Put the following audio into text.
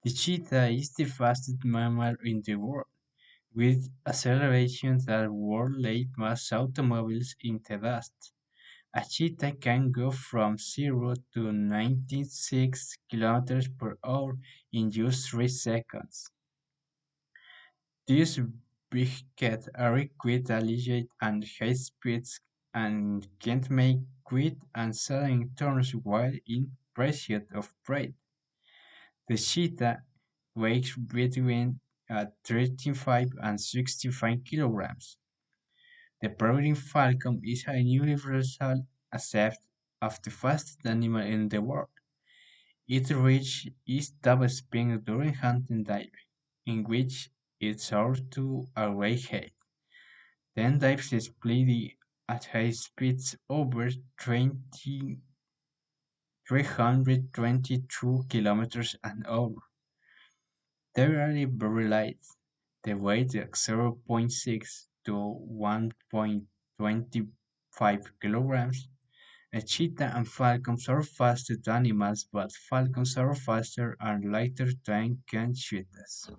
The cheetah is the fastest mammal in the world, with accelerations that would lead most automobiles into dust. A cheetah can go from 0 to 96 kilometers per hour in just 3 seconds. These big cats are quick, agile, and high speeds and can make quick and sudden turns while in pursuit of prey. The cheetah weighs between 35 and 65 kilograms. The peregrine falcon is a universal accept of the fastest animal in the world. It reaches its top speed during hunting diving, in which it soars to a great height. Then dives split at high speeds over 322 kilometers an hour. They are very light. They weigh 0.6 to 1.25 kilograms. A cheetah and falcons are faster animals, but falcons are faster and lighter than can cheetahs.